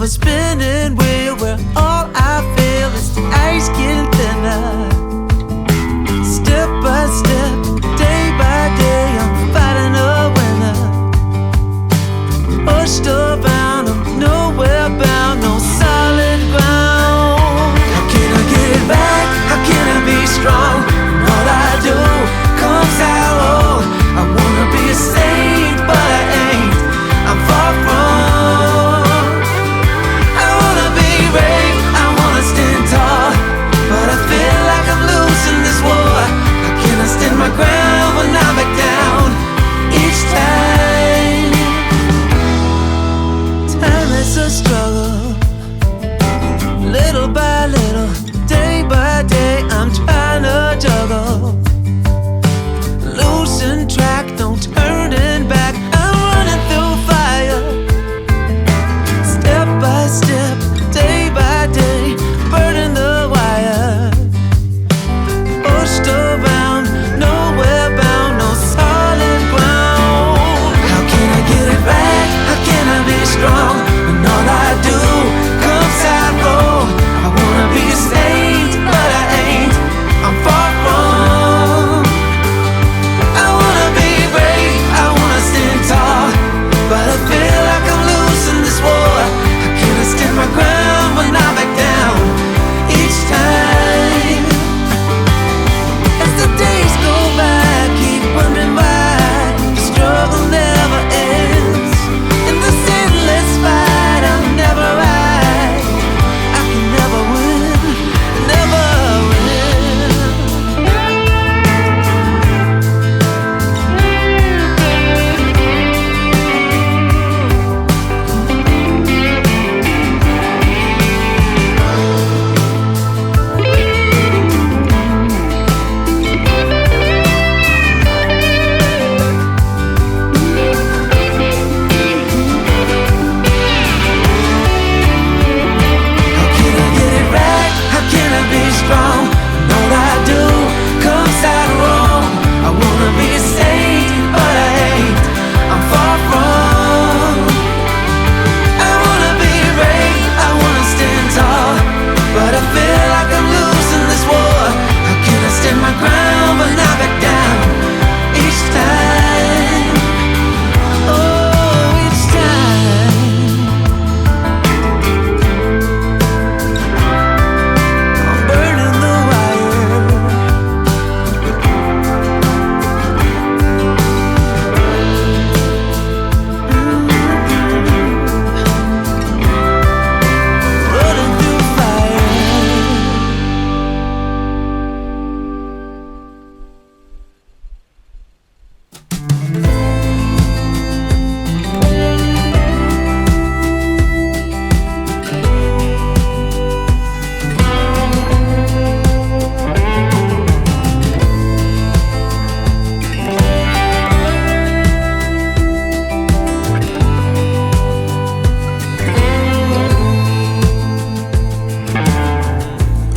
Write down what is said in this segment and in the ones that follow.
of a spinning wheel where all I feel is the ice getting thinner. Step by step, day by day, I'm fighting a winner. Pushed around, I'm nowhere bound, no solid ground. How can I get it back? How can I be strong? And all I do comes out wrong. I wanna be a saint, but I ain't. I'm far from. I wanna be brave, I wanna stand tall, but I feel like I'm losing this war. How can I stand my ground when I back down each time? Time is a struggle, little by little, day by day, I'm trying to juggle. Losing track, no turning back, I'm running through fire. Step by step, day by day, burning the wire. Pushed around, nowhere bound, no solid ground. How can I get it back? How can I be strong when all I do comes out wrong? I wanna be a saint, but I ain't. I'm far from. I wanna be brave, I wanna stand tall, but I feel like I'm losing this war. How can I stand my ground when I back down each time? As the days go by, I keep wondering why the struggle never ends. In this endless fight, I'm never right. I can never win, never win. How can I get it right? How can I be strong when all I do comes out wrong? I wanna be a saint, but I ain't. I'm far from. I wanna be brave, I wanna stand tall, but I feel like I'm losing this war. How can I stand my ground when I back down each time? Oh, each time. I'm burning the wire. Running through fire.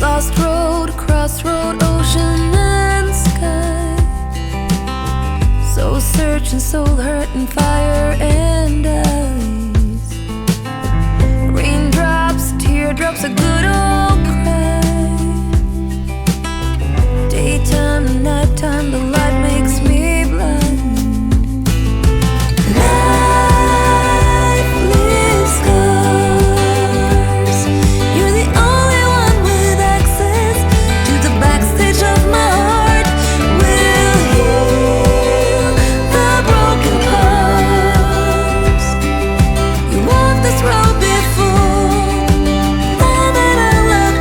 Lost road, crossroad, ocean and sky. Soul searching, soul hurting, fire and ice. Raindrops, teardrops, a good old cry. Daytime and nighttime, the light makes me blind. Life leaves scars. You're the only one with access to the backstage of my heart. We'll heal the broken parts. You walked this road before, now that I love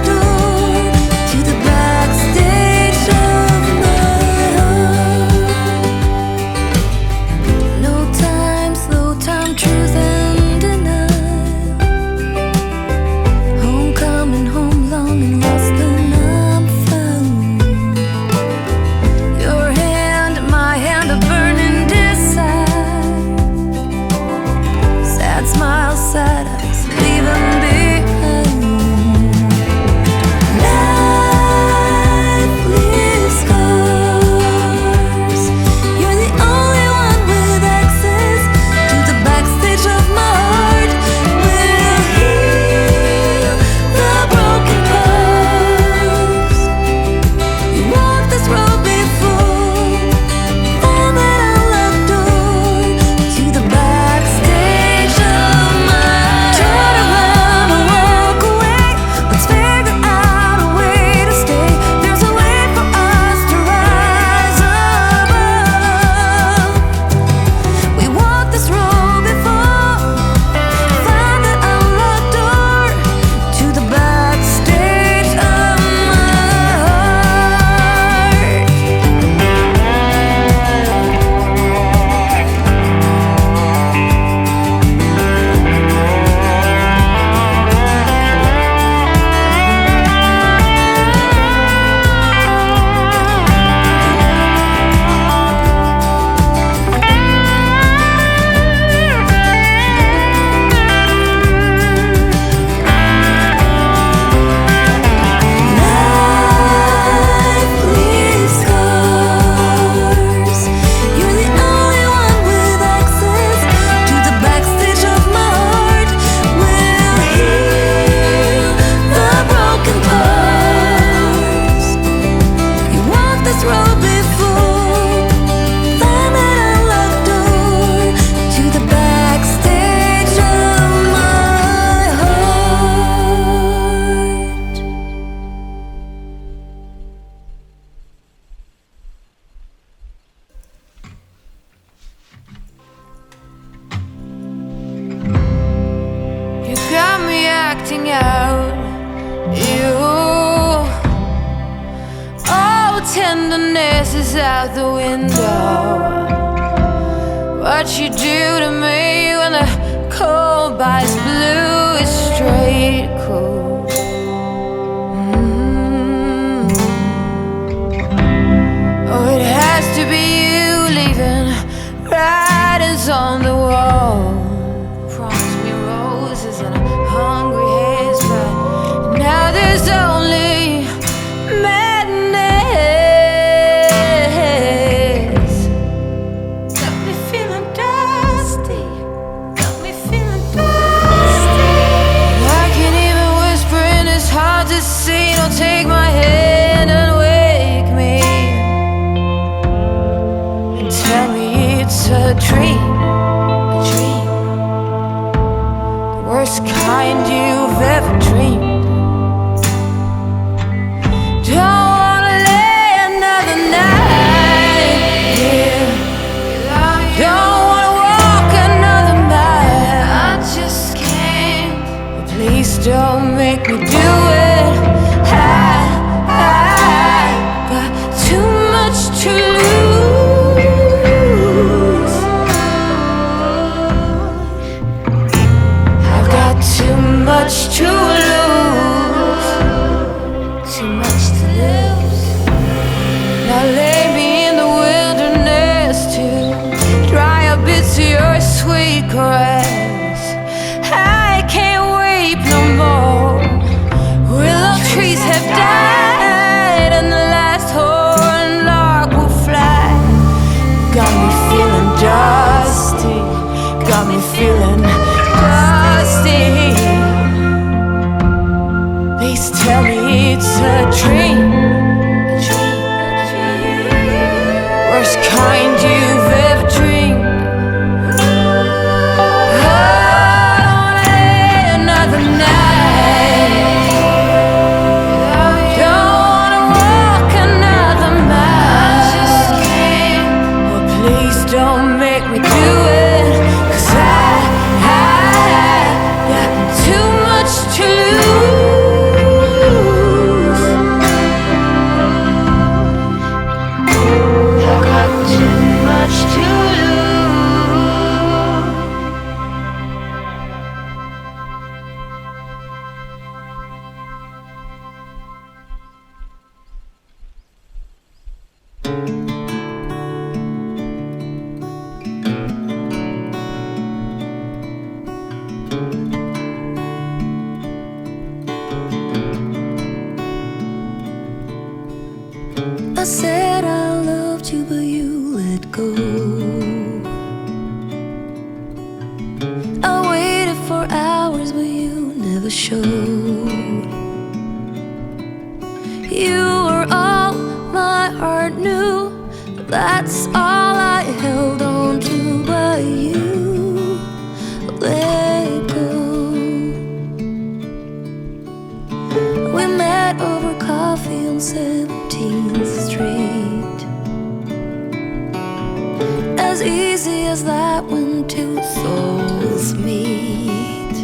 acting out. You, all tenderness is out the window. What you do to me when the cold bites blue is straight cool. Oh, it has to be you leaving writings on the wall. Promise me roses and a hungry haze, but now there's only madness. Got me feeling dusty. Got me feeling dusty. I can't even whisper and it's hard to see. Don't take my hand and wake me. Tell me it's a dream, a dream, the worst kind you've ever dreamed. Don't wanna lay another night here. Don't wanna walk another mile. I just can't. Please don't make me do it. I got too much to lose. I've got too much to lose. Too much to lose. Now lay me in the wilderness to dry up bits of your sweet caress. I can't weep no more. Willow trees have died and the last horn lark will fly. Got me feeling dusty. Got me feeling dusty. Please tell me it's a dream, a dream, worst kind you've ever dreamed. I don't wanna lay another night. Don't wanna walk another mile. I just can't. Oh, please don't make me do it. 'Cause I got too much to lose. I got too much to lose. I said I loved you, but you let go. I waited for hours, but you never showed. You were all my heart knew. That's all I held on to, but you let go. We met over coffee on 17th Street. As easy as that when two souls meet.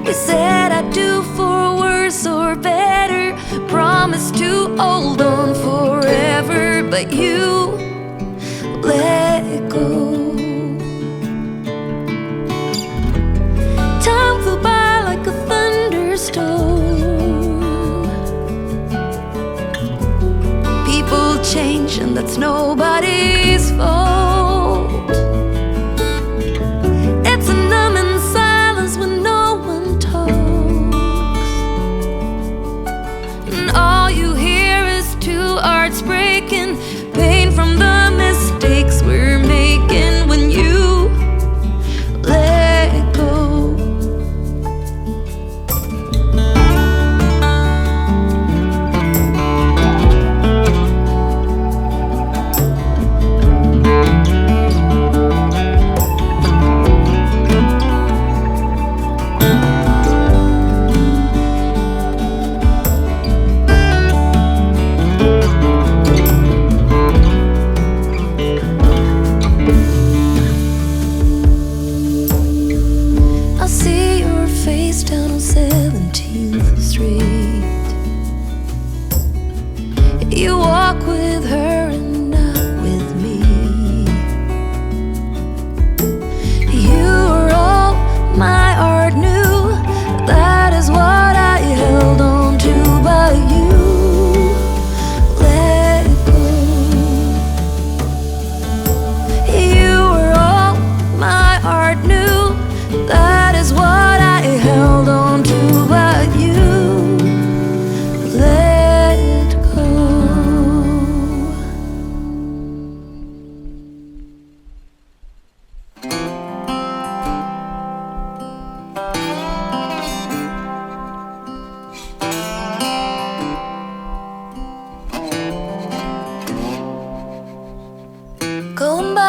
We said I'd do for worse or better. Promised to hold on forever, but you let go. Time flew by like a thunderstorm. People change and that's nobody's fault. It's a numbing silence when no one talks. And all you hear is two hearts breaking, pain from the mistakes we're making when you let go.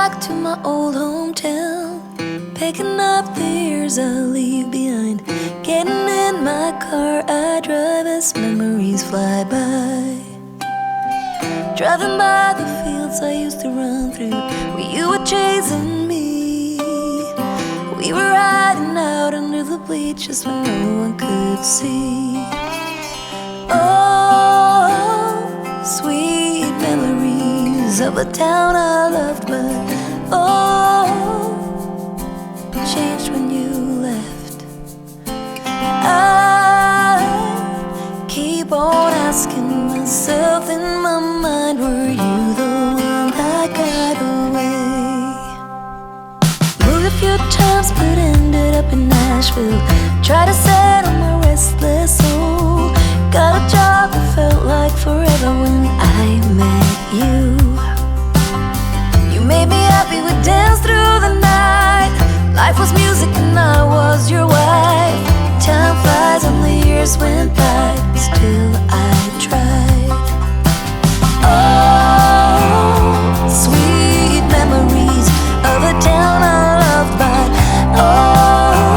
back to my old hometown, picking up the years I leave behind. Getting in my car, I drive as memories fly by. Driving by the fields I used to run through, where you were chasing me. We were riding out under the bleachers when no one could see. Oh, sweet memories of a town I loved, but oh, changed when you left. I keep on asking myself in my mind, were you the one that got away? Moved a few times but ended up in Nashville. Tried to settle my restless soul. Got a job that felt like forever when I met you. You made me happy, we danced through the night. Life was music and I was your wife. Time flies and the years went by, still I tried. Oh, sweet memories of a town I loved, but oh,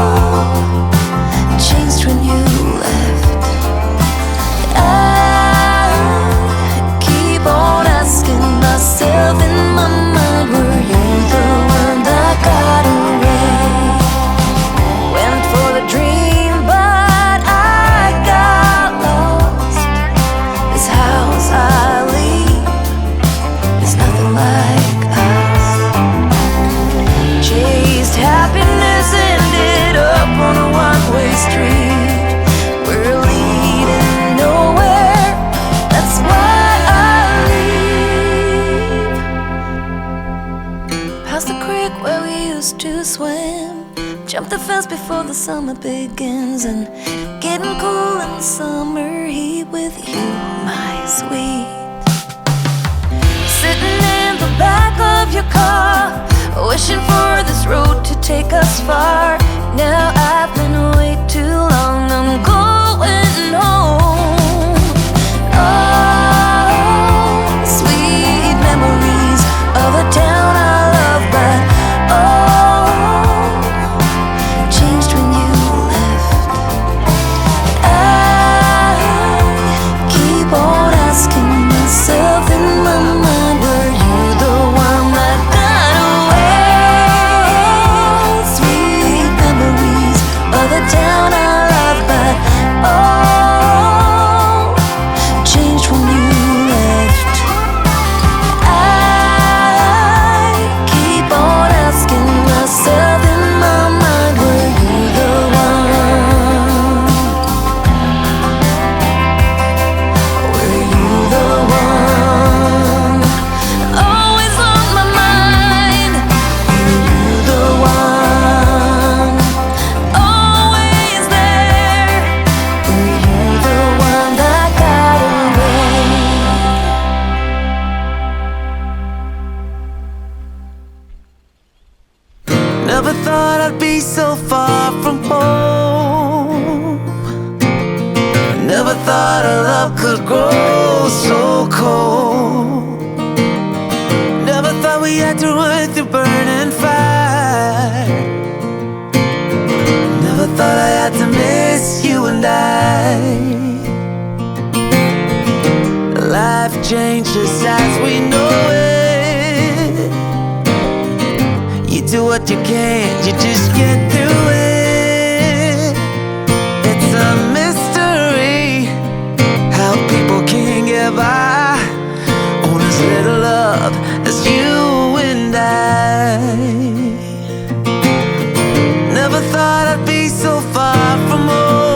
changed when you left. I keep on asking myself in my mind, were you the one that got away? Went for the dream, but I got lost. This house I leave is nothing like us. Chased happiness, ended up on a one-way street. We're leading nowhere, that's why I leave. Past the creek where we used to swim, jump the fence before the summer begins, and getting cool in the summer heat with you, my sweet. Sitting in the back of your car, wishing for this road to take us far. Now I've been away too long, I'm going home. Oh, sweet memories of a town I love, but oh, changed when you left. I keep on asking myself in my mind, were you the one that got away? Sweet memories of the town I love, but oh, changed when you left. I keep on asking myself in my mind, were you the one? Were you the one? Always on my mind. Were you the one? Always there. Were you the one that got away? Never thought I'd be so far from home. Never thought our love could grow so cold. Never thought we had to run through burning fire. Never thought I had to miss you and I. Life changes as we know it. You do what you can, you just get through